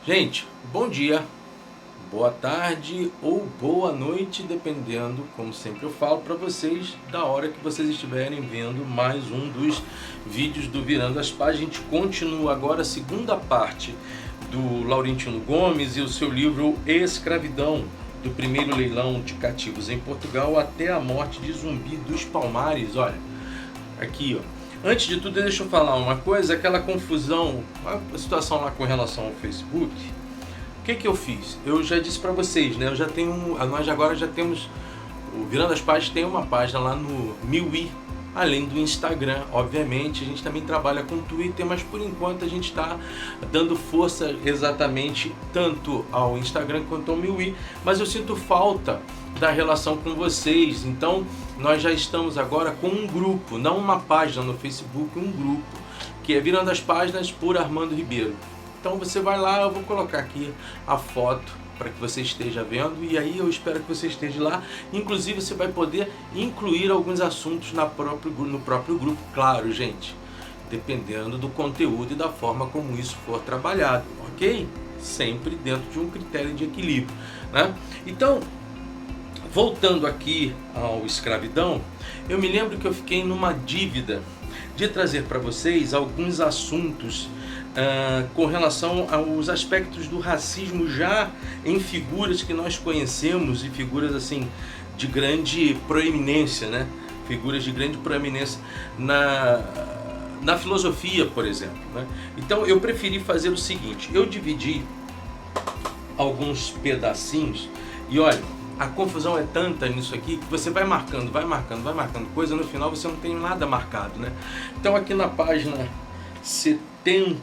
Gente, bom dia, boa tarde ou boa noite, dependendo, como sempre eu falo para vocês, da hora que vocês estiverem vendo mais um dos vídeos do Virando as Páginas. A gente continua agora a segunda parte do Laurentino Gomes e o seu livro Escravidão, do primeiro leilão de cativos em Portugal até a morte de Zumbi dos Palmares. Olha, aqui ó. Antes de tudo, deixa eu falar uma coisa, aquela confusão, a situação lá com relação ao Facebook. O que eu fiz? Eu já disse para vocês, né? Nós agora já temos, o Virando as Páginas tem uma página lá no MeWe, além do Instagram. Obviamente, a gente também trabalha com Twitter, mas por enquanto a gente está dando força exatamente tanto ao Instagram quanto ao MeWe. Mas eu sinto falta da relação com vocês, então nós já estamos agora com um grupo, não uma página no Facebook, um grupo, que é Virando as Páginas por Armando Ribeiro. Então você vai lá, eu vou colocar aqui a foto para que você esteja vendo, e aí eu espero que você esteja lá. Inclusive você vai poder incluir alguns assuntos no próprio grupo, claro, gente, dependendo do conteúdo e da forma como isso for trabalhado, ok? Sempre dentro de um critério de equilíbrio, né? Então, voltando aqui ao Escravidão, eu me lembro que eu fiquei numa dívida de trazer para vocês alguns assuntos com relação aos aspectos do racismo já em figuras que nós conhecemos, e figuras assim de grande proeminência, né? Figuras de grande proeminência na filosofia, por exemplo, né? Então eu preferi fazer o seguinte, eu dividi alguns pedacinhos e olha, a confusão é tanta nisso aqui que você vai marcando coisa, no final você não tem nada marcado, né? Então aqui na página 70,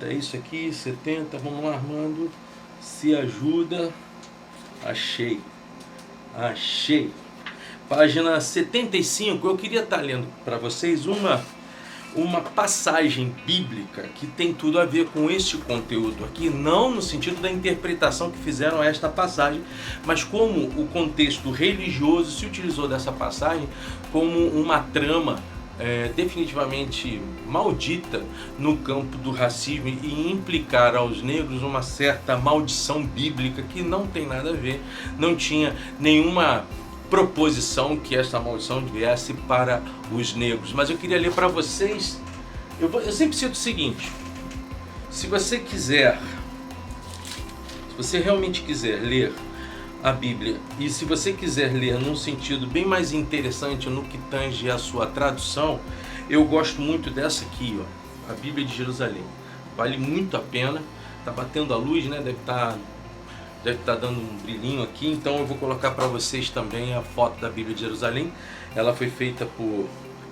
é isso aqui, 70, vamos lá, Armando, se ajuda, achei, página 75, eu queria estar lendo para vocês uma passagem bíblica que tem tudo a ver com este conteúdo aqui, não no sentido da interpretação que fizeram a esta passagem, mas como o contexto religioso se utilizou dessa passagem como uma trama definitivamente maldita no campo do racismo e implicar aos negros uma certa maldição bíblica que não tem nada a ver, não tinha nenhuma proposição que essa maldição viesse para os negros. Mas eu queria ler para vocês, eu sempre cito o seguinte, se você realmente quiser ler a Bíblia, e se você quiser ler num sentido bem mais interessante no que tange a sua tradução, eu gosto muito dessa aqui, ó, a Bíblia de Jerusalém. Vale muito a pena, tá batendo a luz, né? Deve estar dando um brilhinho aqui, então eu vou colocar para vocês também a foto da Bíblia de Jerusalém. Ela foi feita por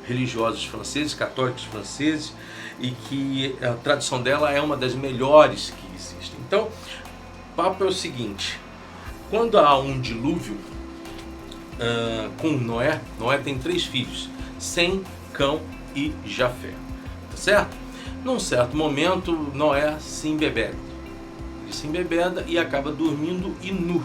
religiosos franceses, católicos franceses, e que a tradução dela é uma das melhores que existem. Então, o papo é o seguinte, quando há um dilúvio com Noé tem 3 filhos, Sem, Cão e Jafé, tá certo? Num certo momento, Noé se embebeda. Ele se embebeda e acaba dormindo e nu.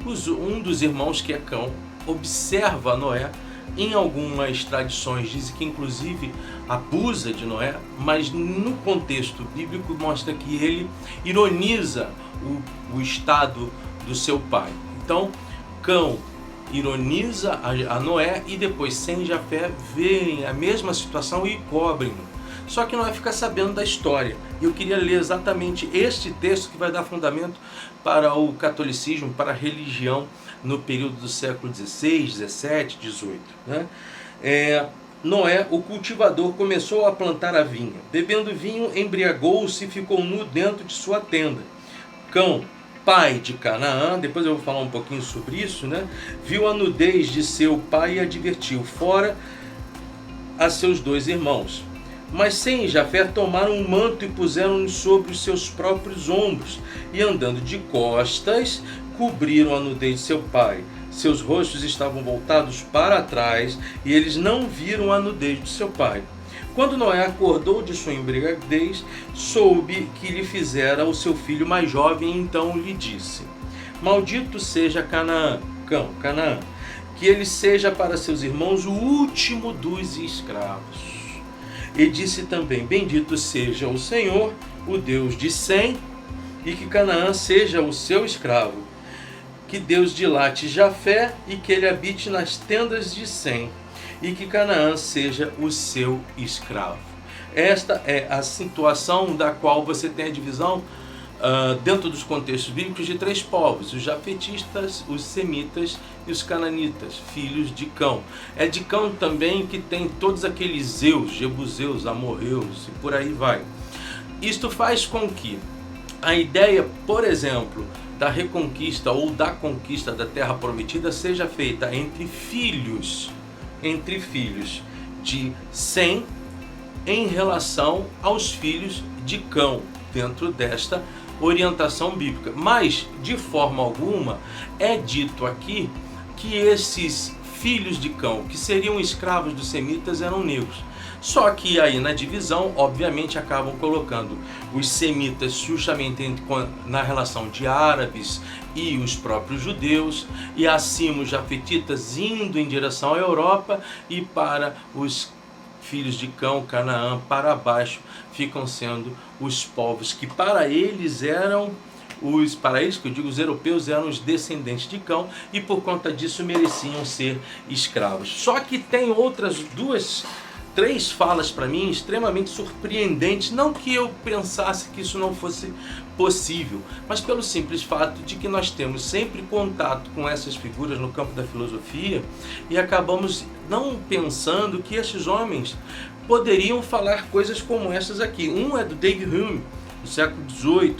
Um dos irmãos, que é Cão, observa Noé. Em algumas tradições dizem que inclusive abusa de Noé, mas no contexto bíblico mostra que ele ironiza o estado do seu pai. Então, Cão ironiza a Noé e depois Sem e Jafé veem a mesma situação e cobrem-no. Só que Noé fica sabendo da história. E eu queria ler exatamente este texto que vai dar fundamento para o catolicismo, para a religião no período do século XVI, XVII, XVIII. Né? Noé, o cultivador, começou a plantar a vinha. Bebendo vinho, embriagou-se e ficou nu dentro de sua tenda. Cão, pai de Canaã, depois eu vou falar um pouquinho sobre isso, né? Viu a nudez de seu pai e advertiu fora a seus 2 irmãos. Mas Sem e Jafé tomaram um manto e puseram-no sobre os seus próprios ombros, e andando de costas, cobriram a nudez de seu pai. Seus rostos estavam voltados para trás, e eles não viram a nudez de seu pai. Quando Noé acordou de sua embriaguez, soube que lhe fizera o seu filho mais jovem, e então lhe disse: maldito seja Canaã, Canaã, que ele seja para seus irmãos o último dos escravos. E disse também, bendito seja o Senhor, o Deus de Sem, e que Canaã seja o seu escravo. Que Deus dilate Jafé e que ele habite nas tendas de Sem, e que Canaã seja o seu escravo. Esta é a situação da qual você tem a divisão dentro dos contextos bíblicos de três povos: os jafetistas, os semitas e os cananitas, filhos de Cão. É de Cão também que tem todos aqueles Zeus, Jebuseus, Amorreus e por aí vai. Isto faz com que a ideia, por exemplo, da reconquista ou da conquista da terra prometida seja feita entre filhos de Sem em relação aos filhos de Cão, dentro desta orientação bíblica. Mas, de forma alguma, é dito aqui que esses filhos de Cão, que seriam escravos dos semitas, eram negros. Só que aí na divisão, obviamente, acabam colocando os semitas justamente na relação de árabes e os próprios judeus, e acima os jafetitas indo em direção à Europa, e para os filhos de Cão, Canaã, para baixo, ficam sendo os povos que para eles eram que eu digo, os europeus eram os descendentes de Cão, e por conta disso mereciam ser escravos. Só que tem outras três falas para mim extremamente surpreendentes, não que eu pensasse que isso não fosse possível, mas pelo simples fato de que nós temos sempre contato com essas figuras no campo da filosofia e acabamos não pensando que esses homens poderiam falar coisas como essas aqui. Um é do David Hume, do século XVIII.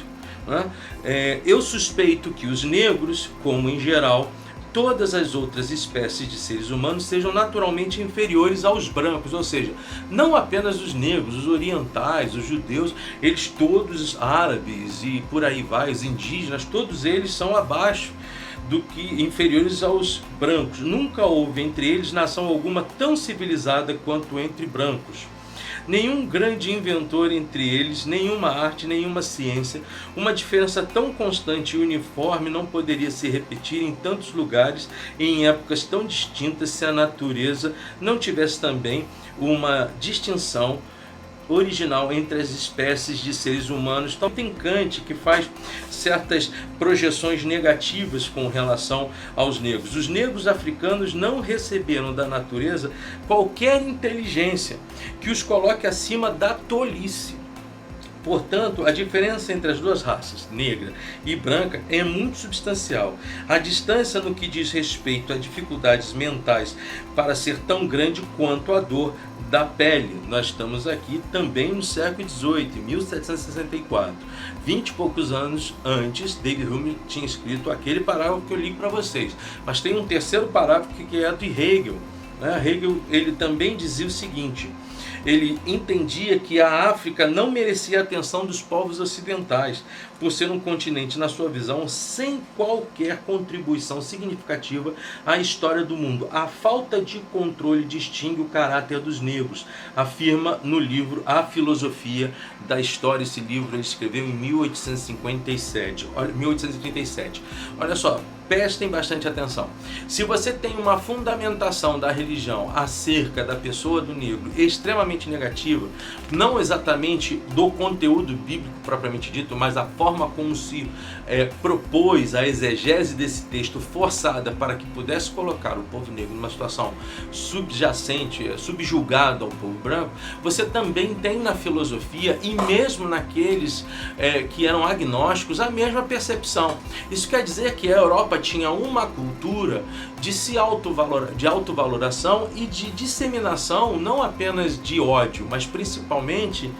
Eu suspeito que os negros, como em geral todas as outras espécies de seres humanos, sejam naturalmente inferiores aos brancos, ou seja, não apenas os negros, os orientais, os judeus, eles todos, árabes e por aí vai, os indígenas, todos eles são abaixo do que inferiores aos brancos. Nunca houve entre eles nação alguma tão civilizada quanto entre brancos. Nenhum grande inventor entre eles, nenhuma arte, nenhuma ciência, uma diferença tão constante e uniforme não poderia se repetir em tantos lugares e em épocas tão distintas se a natureza não tivesse também uma distinção original entre as espécies de seres humanos. Então tem Kant que faz certas projeções negativas com relação aos negros. Os negros africanos não receberam da natureza qualquer inteligência que os coloque acima da tolice. Portanto, a diferença entre as duas raças, negra e branca, é muito substancial. A distância no que diz respeito a dificuldades mentais para ser tão grande quanto a dor da pele. Nós estamos aqui também no século XVIII, 1764. 20 e poucos anos antes, David Hume tinha escrito aquele parágrafo que eu li para vocês. Mas tem um terceiro parágrafo que é de Hegel. Hegel, ele também dizia o seguinte: ele entendia que a África não merecia a atenção dos povos ocidentais, por ser um continente, na sua visão, sem qualquer contribuição significativa à história do mundo. A falta de controle distingue o caráter dos negros, afirma no livro A Filosofia da História. Esse livro ele escreveu em 1837. Olha só, prestem bastante atenção. Se você tem uma fundamentação da religião acerca da pessoa do negro extremamente negativa, não exatamente do conteúdo bíblico propriamente dito, mas a forma como se propôs a exegese desse texto forçada para que pudesse colocar o povo negro numa situação subjacente, subjugado ao povo branco, você também tem na filosofia e mesmo naqueles que eram agnósticos a mesma percepção. Isso quer dizer que a Europa tinha uma cultura de autovaloração e de disseminação, não apenas de ódio, mas principalmente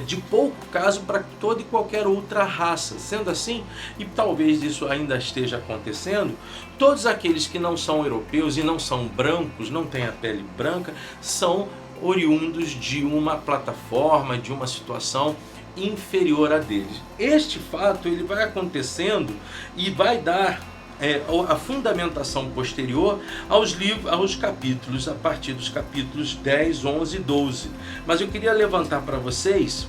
de pouco caso para toda e qualquer outra raça. Sendo assim, e talvez isso ainda esteja acontecendo, todos aqueles que não são europeus e não são brancos, não têm a pele branca, são oriundos de uma plataforma, de uma situação inferior a deles. Este fato ele vai acontecendo e vai dar a fundamentação posterior aos capítulos, a partir dos capítulos 10, 11 e 12. Mas eu queria levantar para vocês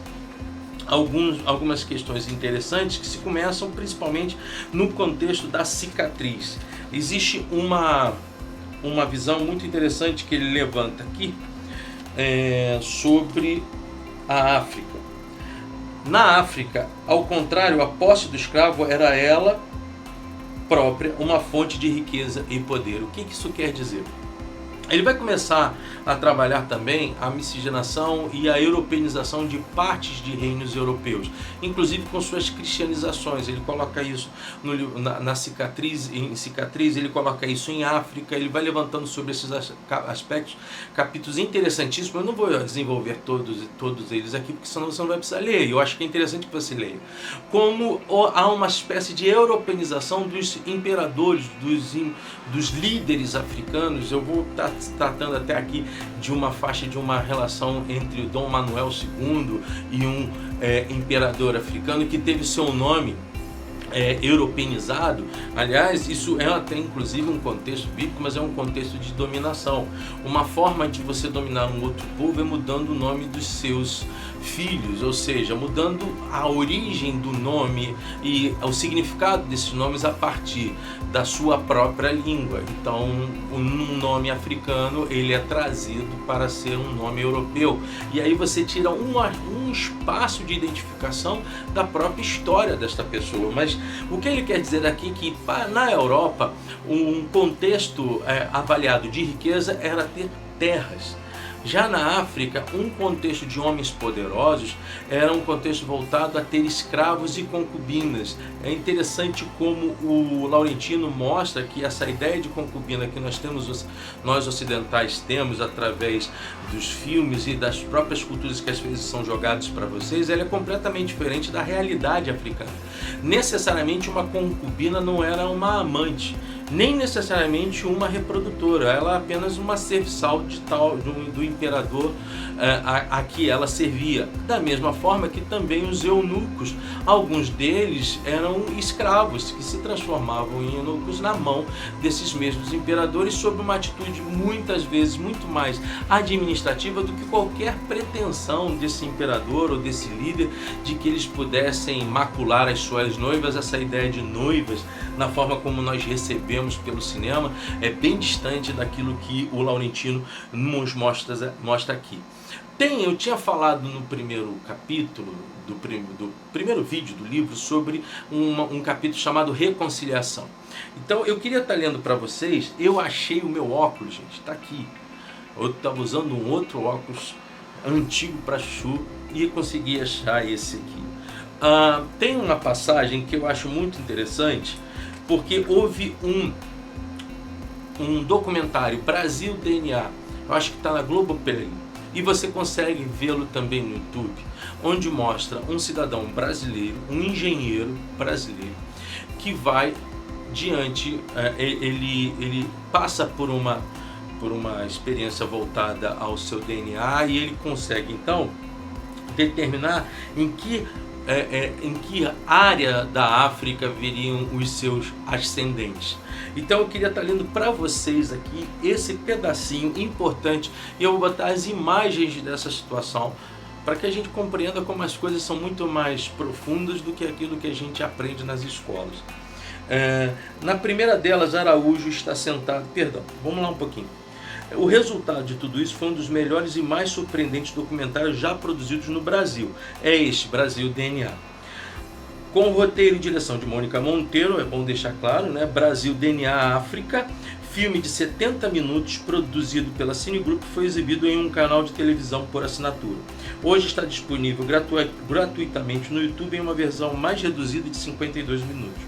algumas questões interessantes que se começam principalmente no contexto da cicatriz. Existe uma visão muito interessante que ele levanta aqui sobre a África. Na África, ao contrário, a posse do escravo era ela própria uma fonte de riqueza e poder. O que isso quer dizer? Ele vai começar a trabalhar também a miscigenação e a europeanização de partes de reinos europeus, inclusive com suas cristianizações. Ele coloca isso na cicatriz, ele coloca isso em África. Ele vai levantando sobre esses aspectos capítulos interessantíssimos. Eu não vou desenvolver todos eles aqui, porque senão você não vai precisar ler. Eu acho que é interessante que você leia. Como há uma espécie de europeanização dos imperadores, dos líderes africanos. Eu vou estar tratando até aqui de uma faixa de uma relação entre o Dom Manuel II e um imperador africano que teve seu nome europeanizado. Aliás, isso é até inclusive um contexto bíblico, mas é um contexto de dominação. Uma forma de você dominar um outro povo é mudando o nome dos seus filhos, ou seja, mudando a origem do nome e o significado desses nomes a partir da sua própria língua. Então, um nome africano ele é trazido para ser um nome europeu, e aí você tira um espaço de identificação da própria história desta pessoa. Mas o que ele quer dizer aqui é que na Europa um contexto avaliado de riqueza era ter terras. Já na África, um contexto de homens poderosos era um contexto voltado a ter escravos e concubinas. É interessante como o Laurentino mostra que essa ideia de concubina que nós ocidentais temos através dos filmes e das próprias culturas que às vezes são jogados para vocês, ela é completamente diferente da realidade africana. Necessariamente uma concubina não era uma amante, nem necessariamente uma reprodutora, ela é apenas uma serviçal do imperador a que ela servia. Da mesma forma que também os eunucos, alguns deles eram escravos que se transformavam em eunucos na mão desses mesmos imperadores, sob uma atitude muitas vezes muito mais administrativa do que qualquer pretensão desse imperador ou desse líder de que eles pudessem macular as suas noivas. Essa ideia de noivas, na forma como nós recebemos pelo cinema, é bem distante daquilo que o Laurentino nos mostra aqui. Eu tinha falado no primeiro capítulo, do primeiro vídeo do livro, sobre um capítulo chamado Reconciliação. Então eu queria estar lendo para vocês. Eu achei o meu óculos, gente, está aqui. Eu estava usando um outro óculos antigo para chuchu e consegui achar esse aqui. Tem uma passagem que eu acho muito interessante, porque houve um documentário, Brasil DNA, eu acho que está na Globoplay, e você consegue vê-lo também no YouTube, onde mostra um cidadão brasileiro, um engenheiro brasileiro, que vai diante, ele passa por uma experiência voltada ao seu DNA, e ele consegue então determinar em que área da África viriam os seus ascendentes. Então eu queria estar lendo para vocês aqui esse pedacinho importante, e eu vou botar as imagens dessa situação para que a gente compreenda como as coisas são muito mais profundas do que aquilo que a gente aprende nas escolas. Na primeira delas, Araújo está sentado... vamos lá um pouquinho. O resultado de tudo isso foi um dos melhores e mais surpreendentes documentários já produzidos no Brasil. É este, Brasil DNA. Com o roteiro e direção de Mônica Monteiro, é bom deixar claro, né? Brasil DNA África, filme de 70 minutos produzido pela Cine Group, foi exibido em um canal de televisão por assinatura. Hoje está disponível gratuitamente no YouTube em uma versão mais reduzida de 52 minutos.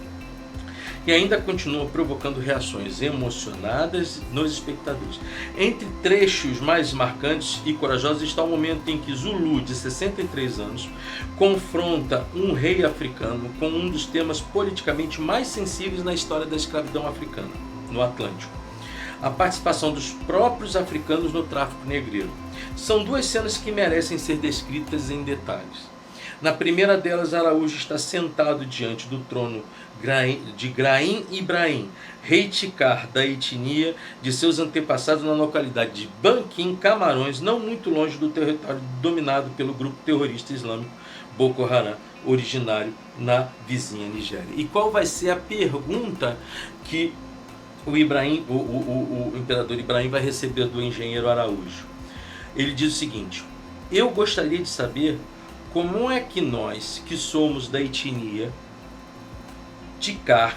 E ainda continua provocando reações emocionadas nos espectadores. Entre trechos mais marcantes e corajosos está o momento em que Zulu, de 63 anos, confronta um rei africano com um dos temas politicamente mais sensíveis na história da escravidão africana, no Atlântico: a participação dos próprios africanos no tráfico negreiro. São duas cenas que merecem ser descritas em detalhes. Na primeira delas, Araújo está sentado diante do trono de Graim Ibrahim, rei Tikar da etnia de seus antepassados na localidade de Banquim, Camarões, não muito longe do território dominado pelo grupo terrorista islâmico Boko Haram, originário na vizinha Nigéria. E qual vai ser a pergunta que o imperador Ibrahim vai receber do engenheiro Araújo? Ele diz o seguinte: eu gostaria de saber como é que nós, que somos da etnia Tikar,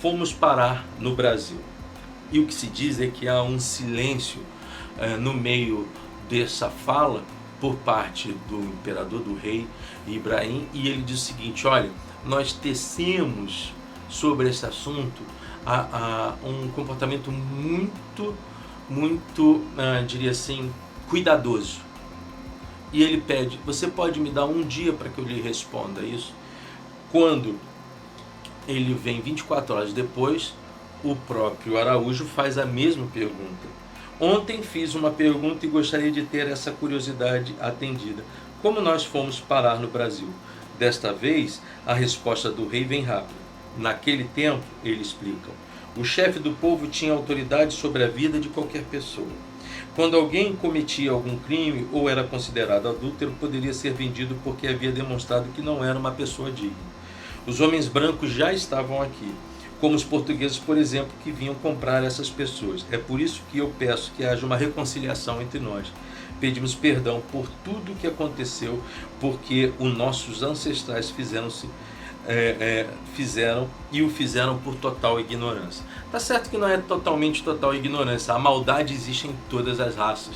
fomos parar no Brasil. E o que se diz é que há um silêncio no meio dessa fala por parte do imperador, do rei Ibrahim, e ele diz o seguinte: olha, nós tecemos sobre esse assunto um comportamento muito, diria assim, cuidadoso. E ele pede: você pode me dar um dia para que eu lhe responda isso? Quando ele vem 24 horas depois, o próprio Araújo faz a mesma pergunta. Ontem fiz uma pergunta e gostaria de ter essa curiosidade atendida. Como nós fomos parar no Brasil? Desta vez, a resposta do rei vem rápida. Naquele tempo, ele explica, o chefe do povo tinha autoridade sobre a vida de qualquer pessoa. Quando alguém cometia algum crime ou era considerado adúltero, poderia ser vendido porque havia demonstrado que não era uma pessoa digna. Os homens brancos já estavam aqui, como os portugueses, por exemplo, que vinham comprar essas pessoas. É por isso que eu peço que haja uma reconciliação entre nós. Pedimos perdão por tudo o que aconteceu, porque os nossos ancestrais fizeram e o fizeram por total ignorância. Tá certo que não é totalmente total ignorância, a maldade existe em todas as raças,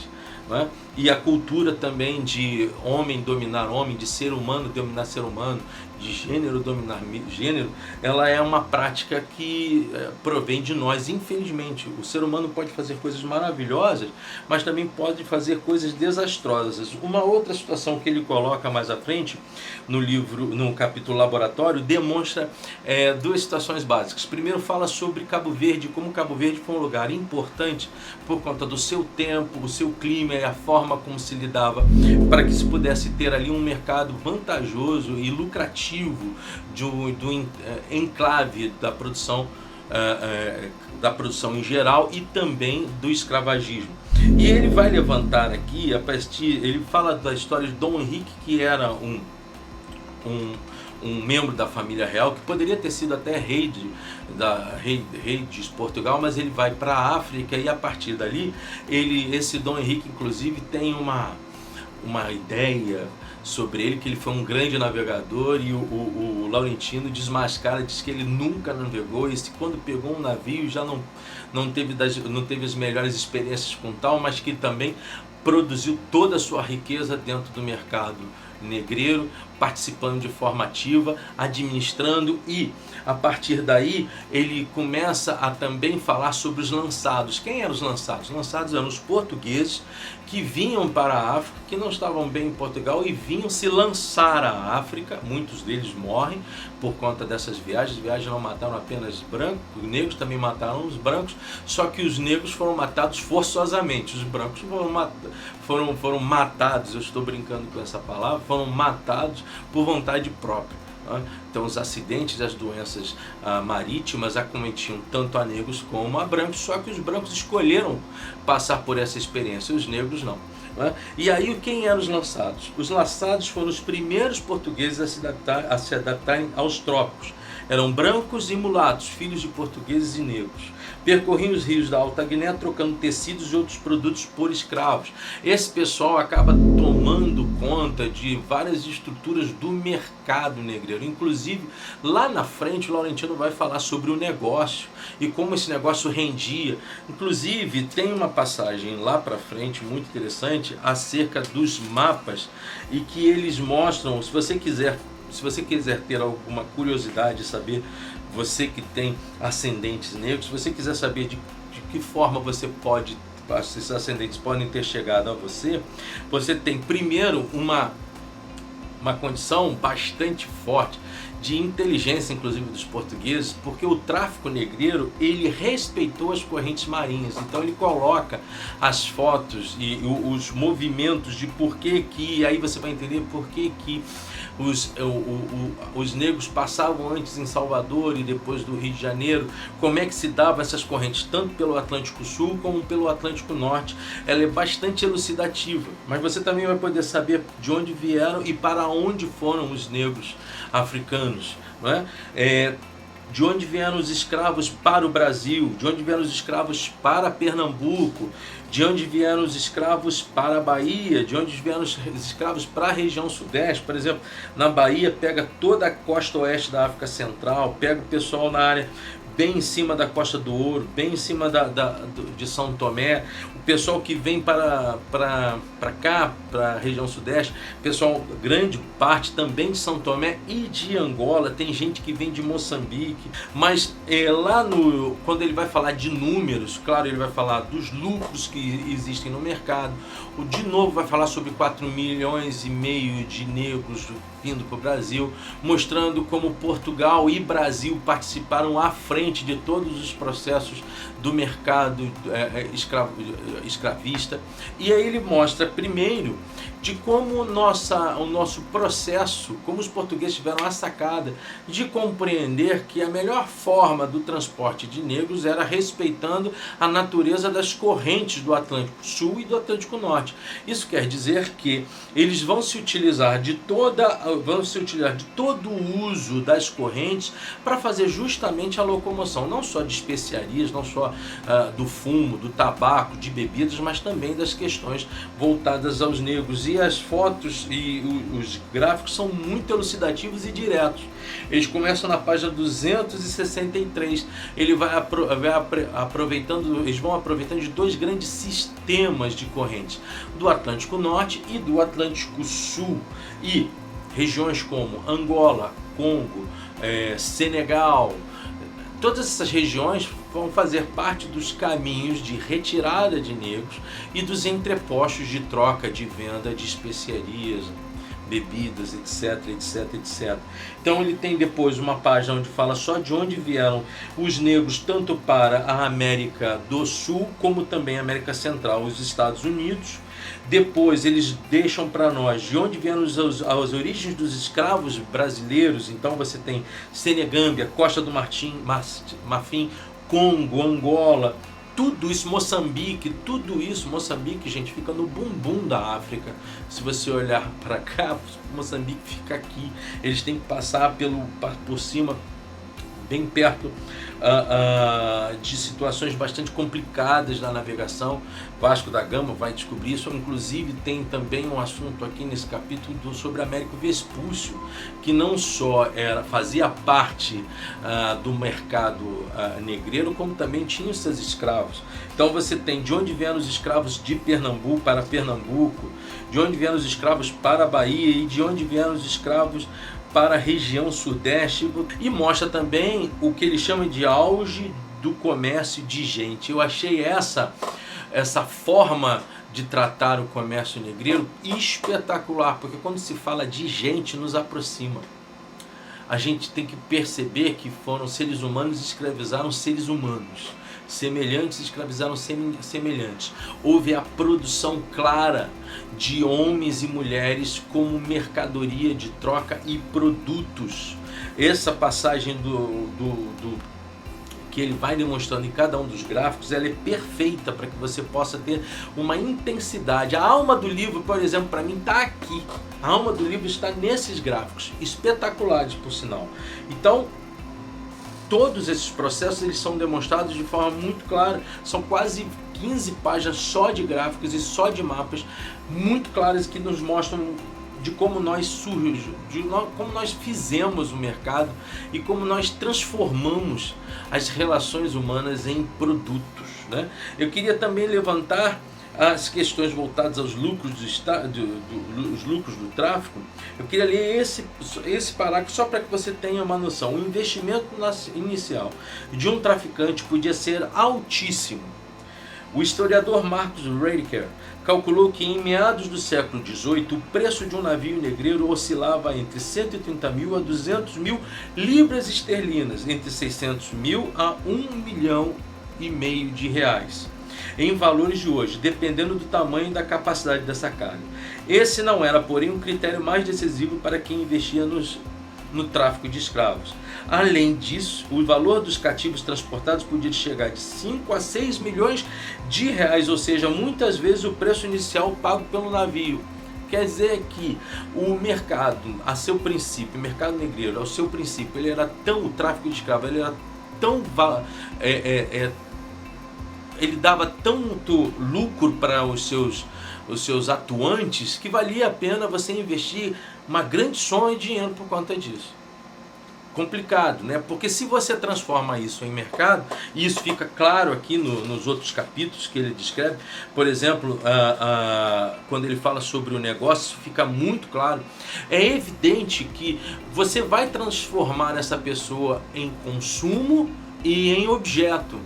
não é? E a cultura também de homem dominar homem, de ser humano dominar ser humano, de gênero dominar gênero, ela é uma prática que provém de nós, infelizmente. O ser humano pode fazer coisas maravilhosas, mas também pode fazer coisas desastrosas. Uma outra situação que ele coloca mais à frente, no livro, no capítulo Laboratório, demonstra duas situações básicas. Primeiro fala sobre Cabo Verde, como Cabo Verde foi um lugar importante por conta do seu tempo, o seu clima e a forma como se lidava, para que se pudesse ter ali um mercado vantajoso e lucrativo do enclave da produção em geral e também do escravagismo. E ele vai levantar aqui, ele fala da história de Dom Henrique, que era um membro da família real, que poderia ter sido até rei de Portugal, mas ele vai para a África e a partir dali, esse Dom Henrique inclusive tem uma ideia sobre ele, que ele foi um grande navegador, e o Laurentino desmascara, diz que ele nunca navegou, e quando pegou um navio já não teve as melhores experiências com tal, mas que também produziu toda a sua riqueza dentro do mercado negreiro, participando de forma ativa, administrando, e a partir daí ele começa a também falar sobre os lançados. Quem eram os lançados? Os lançados eram os portugueses que vinham para a África, que não estavam bem em Portugal e vinham se lançar à África. Muitos deles morrem por conta dessas viagens. As viagens não mataram apenas brancos, os negros também mataram os brancos, só que os negros foram matados forçosamente. Os brancos foram matados, eu estou brincando com essa palavra, foram matados por vontade própria. Então os acidentes, as doenças marítimas acometiam tanto a negros como a brancos, só que os brancos escolheram passar por essa experiência, os negros não. E aí quem eram os lançados? Os lançados foram os primeiros portugueses a se adaptarem aos trópicos. Eram brancos e mulatos, filhos de portugueses e negros. Percorriam os rios da Alta Guiné trocando tecidos e outros produtos por escravos. Esse pessoal acaba tomando conta de várias estruturas do mercado negreiro. Inclusive, lá na frente, o Laurentino vai falar sobre o negócio e como esse negócio rendia. Inclusive, tem uma passagem lá para frente muito interessante acerca dos mapas, e que eles mostram, se você quiser ter alguma curiosidade de saber, você que tem ascendentes negros, se você quiser saber de que forma esses ascendentes podem ter chegado a você, você tem primeiro uma condição bastante forte, de inteligência, inclusive dos portugueses, porque o tráfico negreiro, ele respeitou as correntes marinhas. Então ele coloca as fotos e os movimentos de por que que, aí você vai entender por que que os negros passavam antes em Salvador e depois do Rio de Janeiro, como é que se davam essas correntes, tanto pelo Atlântico Sul como pelo Atlântico Norte. Ela é bastante elucidativa, mas você também vai poder saber de onde vieram e para onde foram os negros africanos, não é? De onde vieram os escravos para o Brasil, de onde vieram os escravos para Pernambuco, de onde vieram os escravos para a Bahia, de onde vieram os escravos para a região sudeste. Por exemplo, na Bahia pega toda a costa oeste da África Central, pega o pessoal na área bem em cima da Costa do Ouro, bem em cima de São Tomé, o pessoal que vem para cá, para a região sudeste, pessoal, grande parte também de São Tomé e de Angola, tem gente que vem de Moçambique, mas quando ele vai falar de números, claro, ele vai falar dos lucros que existem no mercado, de novo vai falar sobre 4,5 milhões de negros vindo para o Brasil, mostrando como Portugal e Brasil participaram à frente de todos os processos do mercado escravista. E aí ele mostra primeiro de como o nosso processo, como os portugueses tiveram a sacada de compreender que a melhor forma do transporte de negros era respeitando a natureza das correntes do Atlântico Sul e do Atlântico Norte. Isso quer dizer que eles vão se utilizar de todo o uso das correntes para fazer justamente a locomoção, não só de especiarias, não só do fumo, do tabaco, de bebidas, mas também das questões voltadas aos negros. E as fotos e os gráficos são muito elucidativos e diretos. Eles começam na página 263. Eles vão aproveitando de dois grandes sistemas de correntes, do Atlântico Norte e do Atlântico Sul, e regiões como Angola, Congo, Senegal. Todas essas regiões vão fazer parte dos caminhos de retirada de negros e dos entrepostos de troca, de venda de especiarias, bebidas, etc, etc, etc. Então ele tem depois uma página onde fala só de onde vieram os negros, tanto para a América do Sul como também a América Central, os Estados Unidos. Depois eles deixam para nós de onde vieram as origens dos escravos brasileiros. Então você tem Senegâmbia, Costa do Marfim, Congo, Angola, tudo isso, Moçambique, Moçambique, gente, fica no bumbum da África. Se você olhar para cá, Moçambique fica aqui. Eles têm que passar por cima, bem perto de situações bastante complicadas na navegação. Vasco da Gama vai descobrir isso. Inclusive tem também um assunto aqui nesse capítulo sobre Américo Vespúcio, que não só fazia parte do mercado negreiro, como também tinha os seus escravos. Então você tem de onde vieram os escravos de Pernambuco para Pernambuco, de onde vieram os escravos para a Bahia e de onde vieram os escravos para a região sudeste, e mostra também o que ele chama de auge do comércio de gente. Eu achei essa forma de tratar o comércio negreiro espetacular, porque quando se fala de gente, nos aproxima. A gente tem que perceber que foram seres humanos e escravizaram seres humanos. Semelhantes escravizaram semelhantes. Houve a produção clara de homens e mulheres como mercadoria de troca e produtos. Essa passagem que ele vai demonstrando em cada um dos gráficos, ela é perfeita para que você possa ter uma intensidade. A alma do livro, por exemplo, para mim está aqui. A alma do livro está nesses gráficos, espetaculares por sinal. Então, todos esses processos eles são demonstrados de forma muito clara. São quase 15 páginas só de gráficos e só de mapas muito claras que nos mostram de como nós como nós fizemos o mercado e como nós transformamos as relações humanas em produtos, né? Eu queria também levantar as questões voltadas aos lucros os lucros do tráfico. Eu queria ler esse parágrafo só para que você tenha uma noção. O investimento inicial de um traficante podia ser altíssimo. O historiador Marcus Rediker calculou que em meados do século XVIII o preço de um navio negreiro oscilava entre 130 mil a 200 mil libras esterlinas, entre 600 mil a 1,5 milhão de reais, em valores de hoje, dependendo do tamanho e da capacidade dessa carga. Esse não era, porém, um critério mais decisivo para quem investia no tráfico de escravos. Além disso, o valor dos cativos transportados podia chegar de 5 a 6 milhões de reais, ou seja, muitas vezes o preço inicial pago pelo navio. Quer dizer que o mercado, a seu princípio, o mercado negreiro, ao seu princípio, ele era tão, o tráfico de escravos, ele era tão, ele dava tanto lucro para os seus atuantes, que valia a pena você investir uma grande soma de dinheiro por conta disso. Complicado, né? Porque se você transforma isso em mercado, e isso fica claro aqui nos outros capítulos que ele descreve, por exemplo, quando ele fala sobre o negócio, isso fica muito claro. É evidente que você vai transformar essa pessoa em consumo e em objeto.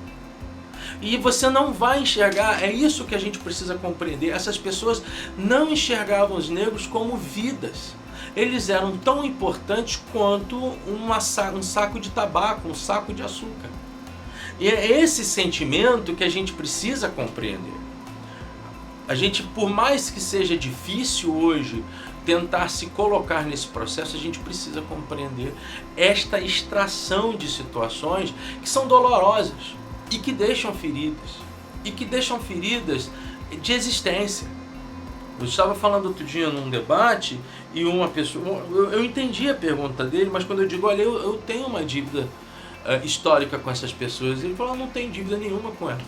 E você não vai enxergar, é isso que a gente precisa compreender. Essas pessoas não enxergavam os negros como vidas. Eles eram tão importantes quanto um saco de tabaco, um saco de açúcar. E é esse sentimento que a gente precisa compreender. A gente, por mais que seja difícil hoje tentar se colocar nesse processo, a gente precisa compreender esta extração de situações que são dolorosas e que deixam feridas. E que deixam feridas de existência. Eu estava falando outro dia num debate e uma pessoa, eu entendi a pergunta dele, mas quando eu digo, olha, eu tenho uma dívida histórica com essas pessoas, ele falou, não tenho dívida nenhuma com elas.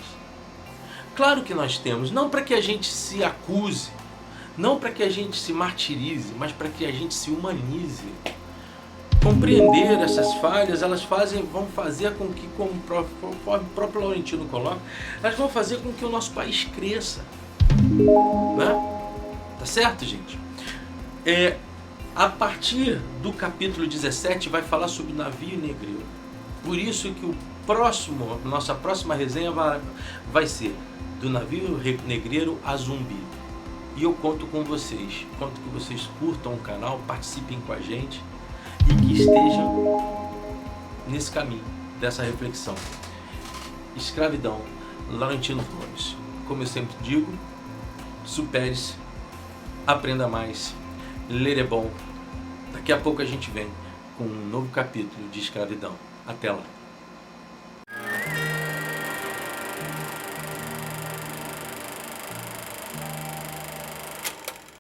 Claro que nós temos, não para que a gente se acuse, não para que a gente se martirize, mas para que a gente se humanize. Compreender essas falhas, elas vão fazer com que, como o próprio Laurentino coloca, elas vão fazer com que o nosso país cresça, né? Tá certo, gente? A partir do capítulo 17 vai falar sobre o navio negreiro. Por isso que nossa próxima resenha vai ser do navio negreiro a Zumbi. E eu conto com vocês. Conto que vocês curtam o canal, participem com a gente e que estejam nesse caminho dessa reflexão. Escravidão, Laurentino Gomes. Como eu sempre digo, supere-se. Aprenda mais, ler é bom. Daqui a pouco a gente vem com um novo capítulo de escravidão. Até lá.